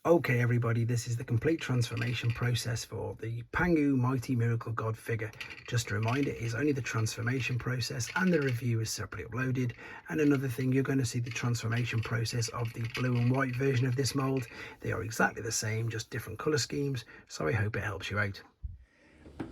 Okay everybody, this is the complete transformation process for the Pangu Mighty Miracle God figure. Just a reminder, it is only the transformation process and the review is separately uploaded. And another thing, you're going to see the transformation process of the blue and white version of this mould. They are exactly the same, just different colour schemes, so I hope it helps you out.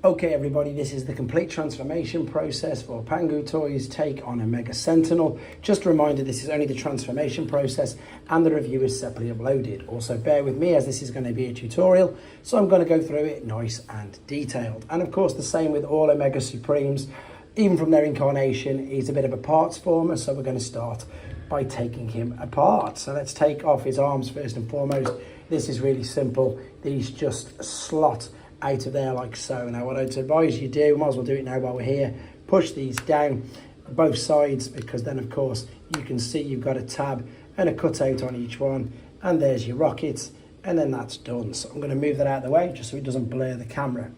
Okay everybody, this is the complete transformation process for Pangu Toys take on Omega Sentinel. Just a reminder, this is only the transformation process and the review is separately uploaded. Also bear with me as this is going to be a tutorial, so I'm going to go through it nice and detailed. And of course the same with all Omega Supremes, even from their incarnation, he's a bit of a parts former, so we're going to start by taking him apart. So let's take off his arms first and foremost. This is really simple. These just slot out of there like so. Now what I'd advise you do, might as well do it now while we're here, push these down both sides, because then of course you can see you've got a tab and a cutout on each one, and there's your rockets, and then that's done. So I'm going to move that out of the way just so it doesn't blur the camera.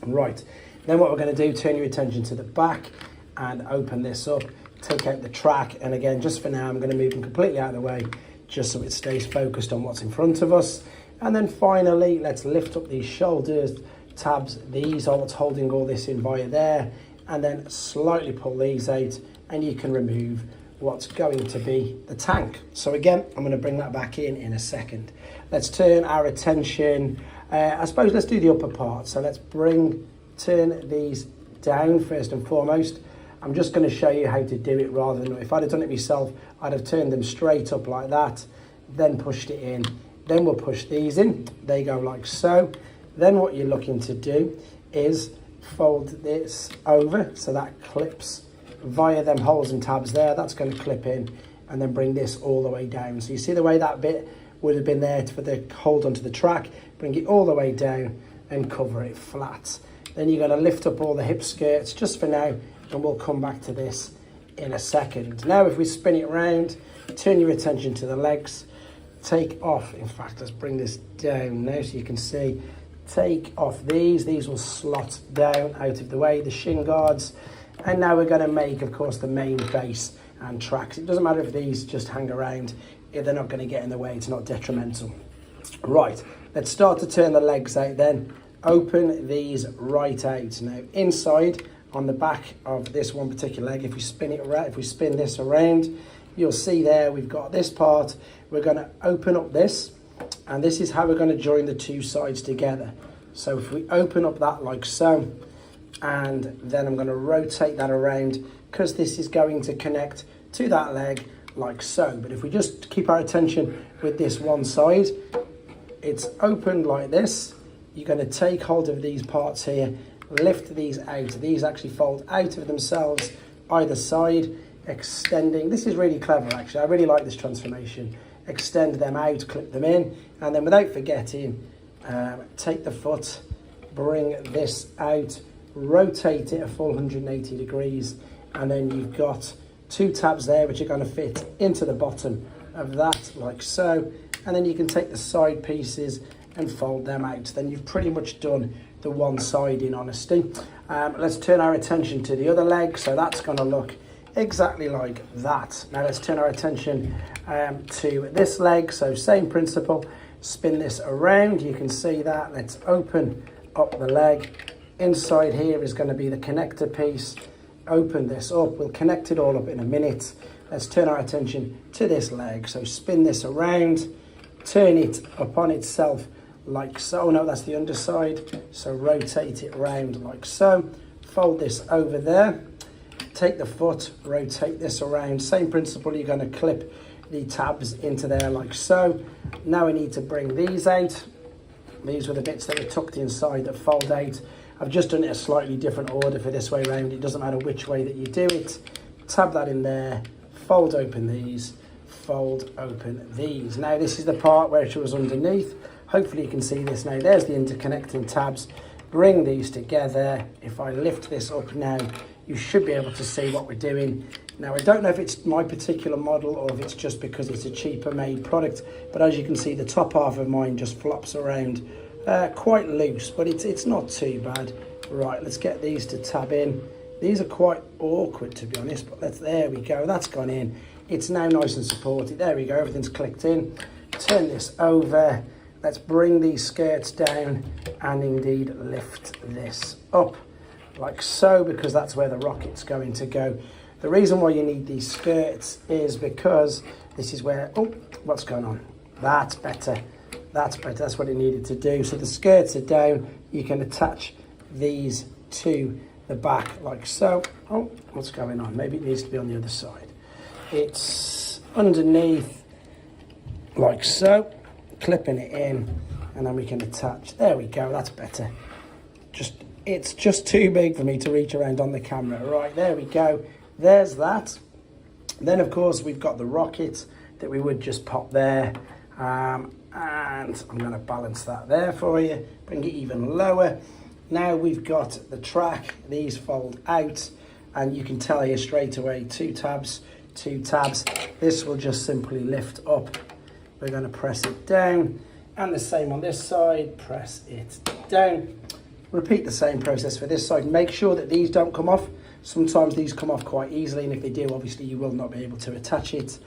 Right, then what we're going to do, turn your attention to the back and open this up, take out the track, and again just for now I'm going to move them completely out of the way just so it stays focused on what's in front of us. And then finally, let's lift up these shoulders tabs. These are what's holding all this in via there. And then slightly pull these out and you can remove what's going to be the tank. So again, I'm going to bring that back in a second. Let's turn our attention, I suppose let's do the upper part. So let's turn these down first and foremost. I'm just going to show you how to do it rather than, if I'd have done it myself, I'd have turned them straight up like that, then pushed it in. Then we'll push these in, they go like so. Then what you're looking to do is fold this over so that clips via them holes and tabs there. That's going to clip in, and then bring this all the way down. So you see the way that bit would have been there for the hold onto the track, bring it all the way down and cover it flat. Then you're going to lift up all the hip skirts just for now, and we'll come back to this in a second. Now if we spin it around, turn your attention to the legs, take off, in fact let's bring this down now so you can see, take off these will slot down out of the way, the shin guards. And now we're going to make of course the main base and tracks. It doesn't matter if these just hang around, if they're not going to get in the way, it's not detrimental. Right, let's start to turn the legs out then. Open these right out. Now inside on the back of this one particular leg, if we spin it around, if we spin this around, you'll see there we've got this part. We're going to open up this, and this is how we're going to join the two sides together. So if we open up that like so, and then I'm going to rotate that around because this is going to connect to that leg like so. But if we just keep our attention with this one side, it's opened like this. You're going to take hold of these parts here, lift these out. These actually fold out of themselves either side, extending. This is really clever actually. I really like this transformation. Extend them out, clip them in, and then without forgetting, take the foot, bring this out, rotate it a full 180 degrees, and then you've got two tabs there which are going to fit into the bottom of that like so. And then you can take the side pieces and fold them out. Then you've pretty much done the one side in honesty. Let's turn our attention to the other leg. So that's going to look exactly like that. Now let's turn our attention to this leg. So same principle, spin this around. You can see that. Let's open up the leg. Inside here is going to be the connector piece. Open this up. We'll connect it all up in a minute. Let's turn our attention to this leg. So spin this around, turn it upon itself like so. Oh no, that's the underside. So rotate it around like so. Fold this over there. Take the foot, rotate this around. Same principle, you're going to clip the tabs into there like so. Now we need to bring these out. These were the bits that were tucked inside that fold out. I've just done it a slightly different order for this way around. It doesn't matter which way that you do it. Tab that in there, fold open these, fold open these. Now this is the part where it was underneath. Hopefully you can see this now. There's the interconnecting tabs. Bring these together. If I lift this up now, you should be able to see what we're doing. Now, I don't know if it's my particular model or if it's just because it's a cheaper made product, but as you can see, the top half of mine just flops around quite loose, but it's not too bad. Right, let's get these to tab in. These are quite awkward, to be honest, but there we go. That's gone in. It's now nice and supported. There we go. Everything's clicked in. Turn this over. Let's bring these skirts down and indeed lift this up like so, because that's where the rocket's going to go. The reason why you need these skirts is because this is where, oh, what's going on? That's better. That's better. That's what it needed to do. So the skirts are down. You can attach these to the back like so. Oh, what's going on? Maybe it needs to be on the other side. It's underneath like so, clipping it in, and then we can attach. There we go. That's better. It's just too big for me to reach around on the camera. Right, there we go. There's that. Then, of course, we've got the rocket that we would just pop there. And I'm going to balance that there for you. Bring it even lower. Now we've got the track. These fold out. And you can tell here straight away, two tabs. This will just simply lift up. We're going to press it down. And the same on this side. Press it down. Repeat the same process for this side. Make sure that these don't come off. Sometimes these come off quite easily, and if they do, obviously you will not be able to attach it.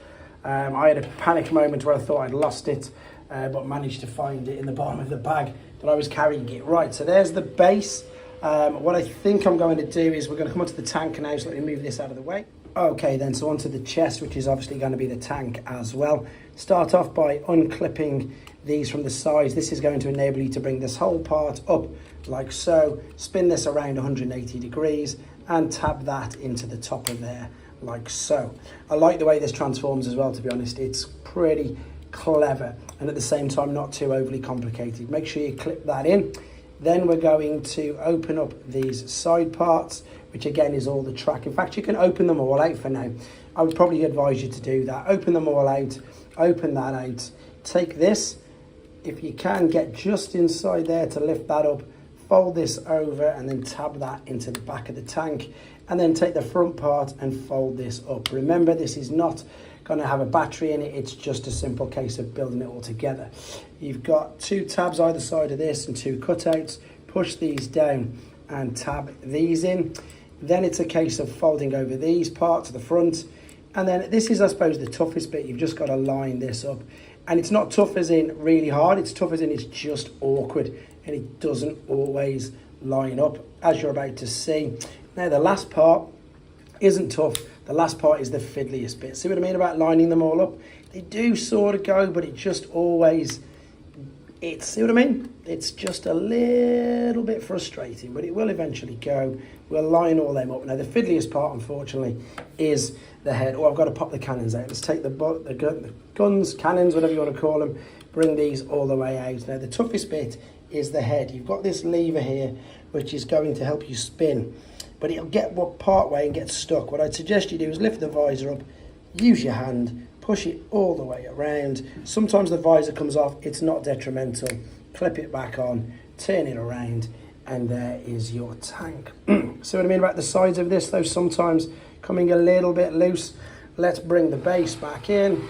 I had a panic moment where I thought I'd lost it, but managed to find it in the bottom of the bag that I was carrying it. Right, so there's the base. What I think I'm going to do is we're going to come onto the tank now, so let me move this out of the way. Okay then, so onto the chest, which is obviously going to be the tank as well. Start off by unclipping these from the sides. This is going to enable you to bring this whole part up like so. Spin this around 180 degrees and tab that into the top of there like so. I like the way this transforms as well, to be honest. It's pretty clever and at the same time not too overly complicated. Make sure you clip that in. Then we're going to open up these side parts, which again is all the track. In fact, you can open them all out for now. I would probably advise you to do that. Open them all out, open that out. Take this, if you can, get just inside there to lift that up. Fold this over and then tab that into the back of the tank, and then take the front part and fold this up. Remember, this is not going to have a battery in it. It's just a simple case of building it all together. You've got two tabs either side of this and two cutouts. Push these down and tab these in. Then it's a case of folding over these parts to the front. And then this is, I suppose, the toughest bit. You've just got to line this up. And it's not tough as in really hard. It's tough as in it's just awkward. And it doesn't always line up, as you're about to see. Now, the last part isn't tough. The last part is the fiddliest bit. See what I mean about lining them all up? They do sort of go, but it just always... see what I mean? It's just a little bit frustrating, but it will eventually go. We'll line all them up. Now, the fiddliest part, unfortunately, is the head. Oh, I've got to pop the cannons out. Let's take the guns, cannons, whatever you want to call them, bring these all the way out. Now, the toughest bit is the head. You've got this lever here, which is going to help you spin, but it'll get part way and get stuck. What I'd suggest you do is lift the visor up, use your hand, push it all the way around. Sometimes the visor comes off. It's not detrimental. Clip it back on, turn it around, and there is your tank. See what I mean about the sides of this, though? Sometimes coming a little bit loose. Let's bring the base back in,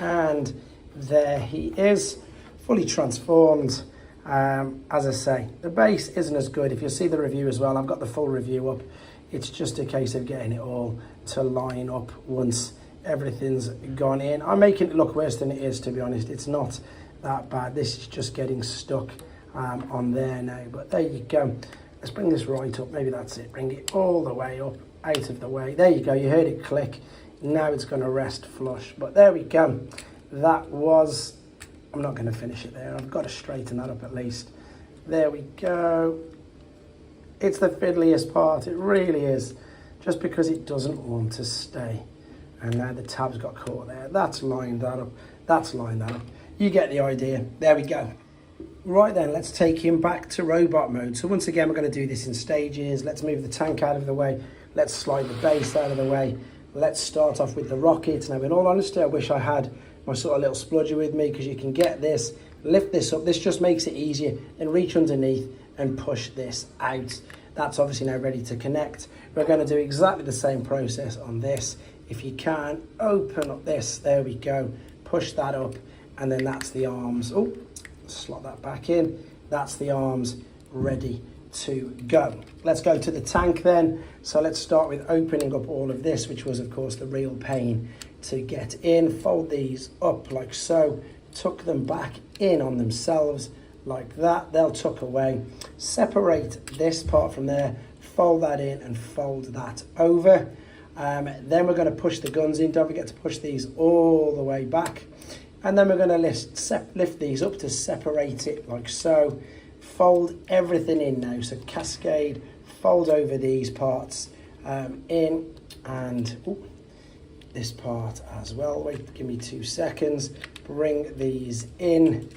and there he is, fully transformed. As I say, the base isn't as good. If you'll see the review as well, I've got the full review up. It's just a case of getting it all to line up once everything's gone in. I'm making it look worse than it is, to be honest. It's not that bad. This is just getting stuck on there now, but there you go. Let's bring this right up. Maybe that's it. Bring it all the way up, out of the way. There you go. You heard it click. Now it's going to rest flush, but there we go. That was... I'm not going to finish it there. I've got to straighten that up at least. There we go. It's the fiddliest part. It really is. Just because it doesn't want to stay. And now the tab's got caught there. That's lined that up. That's lined that up. You get the idea. There we go. Right then, let's take him back to robot mode. So once again, we're going to do this in stages. Let's move the tank out of the way. Let's slide the base out of the way. Let's start off with the rocket. Now, in all honesty, I wish I had my sort of little spludger with me, because you can get this, lift this up. This just makes it easier. Then reach underneath and push this out. That's obviously now ready to connect. We're going to do exactly the same process on this. If you can, open up this. There we go. Push that up, and then that's the arms. Oh, slot that back in. That's the arms ready to go. Let's go to the tank then. So let's start with opening up all of this, which was, of course, the real pain to get in. Fold these up like so. tuck them back in on themselves like that. They'll tuck away. Separate this part from there, fold that in and fold that over. Then we're going to push the guns in. Don't forget to push these all the way back. And then we're going to lift these up to separate it like so. Fold everything in now. So cascade, fold over these parts in, and this part as well. Wait, give me 2 seconds. Bring these in.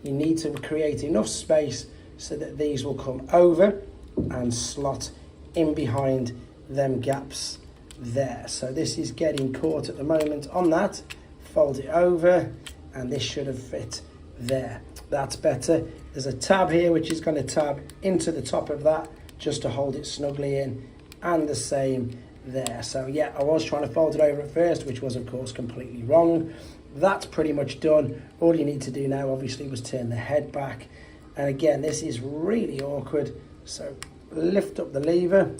You need to create enough space so that these will come over and slot in behind them gaps there. So this is getting caught at the moment on that. Fold it over, and this should have fit there. That's better. There's a tab here which is going to tab into the top of that just to hold it snugly in, and the same there. So yeah, I was trying to fold it over at first, which was of course completely wrong. That's pretty much done. All you need to do now obviously was turn the head back, and again this is really awkward, so lift up the lever,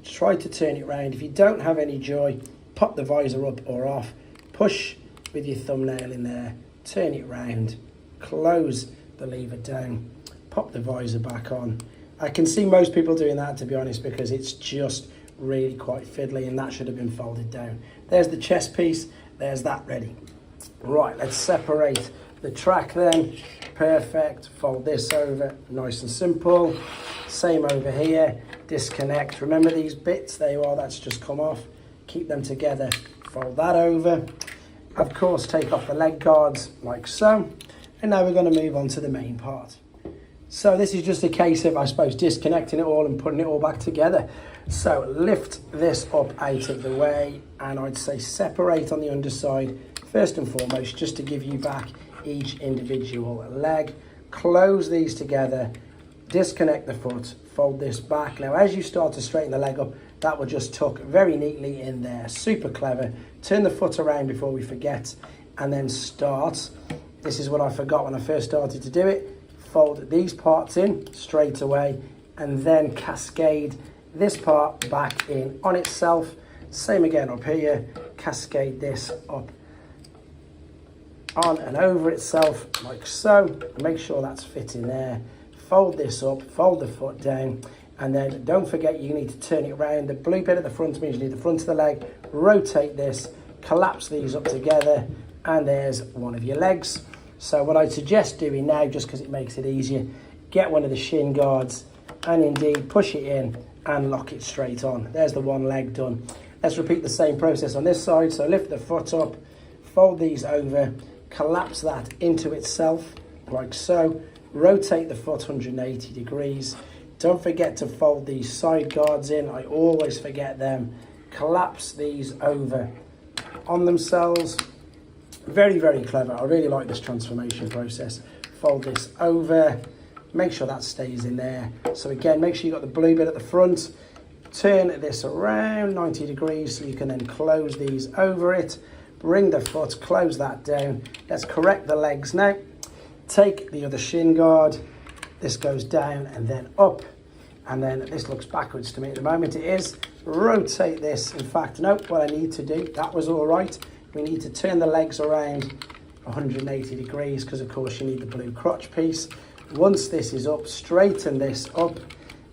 try to turn it around. If you don't have any joy, pop the visor up or off, push with your thumbnail in there, turn it round, close the lever down, pop the visor back on. I can see most people doing that, to be honest, because it's just really quite fiddly, and that should have been folded down. There's the chest piece, there's that ready. Right, let's separate the track then. Perfect. Fold this over, nice and simple. Same over here. Disconnect. Remember these bits? There you are, that's just come off. Keep them together. Fold that over. Of course, take off the leg guards like so. And now we're going to move on to the main part. So this is just a case of, I suppose, disconnecting it all and putting it all back together. So lift this up out of the way, and I'd say separate on the underside first and foremost, just to give you back each individual leg. Close these together, disconnect the foot, fold this back. Now as you start to straighten the leg up, that will just tuck very neatly in there. Super clever. Turn the foot around before we forget, and then start. This is what I forgot when I first started to do it. Fold these parts in straight away, and then cascade this part back in on itself. Same again up here, cascade this up on and over itself like so. Make sure that's fitting there. Fold this up, fold the foot down, and then don't forget you need to turn it around. The blue bit at the front means you need the front of the leg. Rotate this, collapse these up together, and there's one of your legs. So what I'd suggest doing now, just because it makes it easier, get one of the shin guards and indeed push it in and lock it straight on. There's the one leg done. Let's repeat the same process on this side. So lift the foot up, fold these over, collapse that into itself like so. Rotate the foot 180 degrees. Don't forget to fold these side guards in. I always forget them. Collapse these over on themselves. Very, very clever. I really like this transformation process. Fold this over. Make sure that stays in there. So again, make sure you've got the blue bit at the front. Turn this around 90 degrees so you can then close these over it. Bring the foot, close that down. Let's correct the legs now. Take the other shin guard. This goes down and then up. And then this looks backwards to me at the moment. It is. Rotate this. In fact, nope, what I need to do, that was all right. We need to turn the legs around 180 degrees because, of course, you need the blue crotch piece. Once this is up, straighten this up.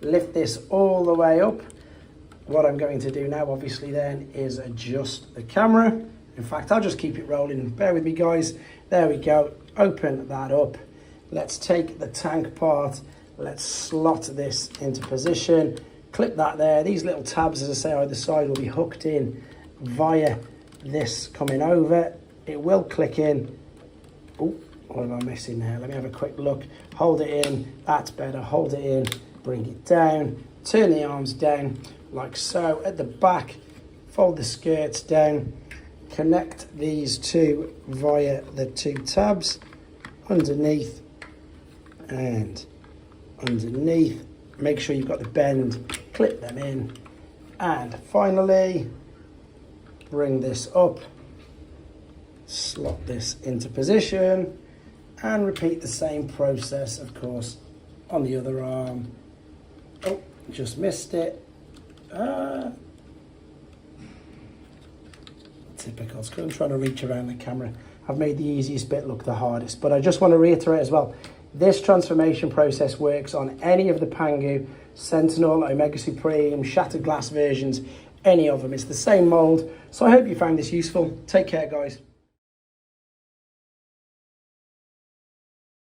Lift this all the way up. What I'm going to do now, obviously, then, is adjust the camera. In fact, I'll just keep it rolling. Bear with me, guys. There we go. Open that up. Let's take the tank part. Let's slot this into position. Clip that there. These little tabs, as I say, either side will be hooked in via this coming over. It will click in. Oh, what am I missing there? Let me have a quick look. Hold it in. That's better. Hold it in. Bring it down. Turn the arms down like so. At the back, fold the skirts down. Connect these two via the two tabs. Underneath and underneath. Make sure you've got the bend. Clip them in. And finally, bring this up, slot this into position, and repeat the same process, of course, on the other arm. Oh, just missed it. Typical. It's 'cause I'm trying to reach around the camera. I've made the easiest bit look the hardest. But I just want to reiterate as well, this transformation process works on any of the Pangu, Sentinel, Omega Supreme, Shattered Glass versions, any of them. It's the same mold. So I hope you found this useful. Take care, guys.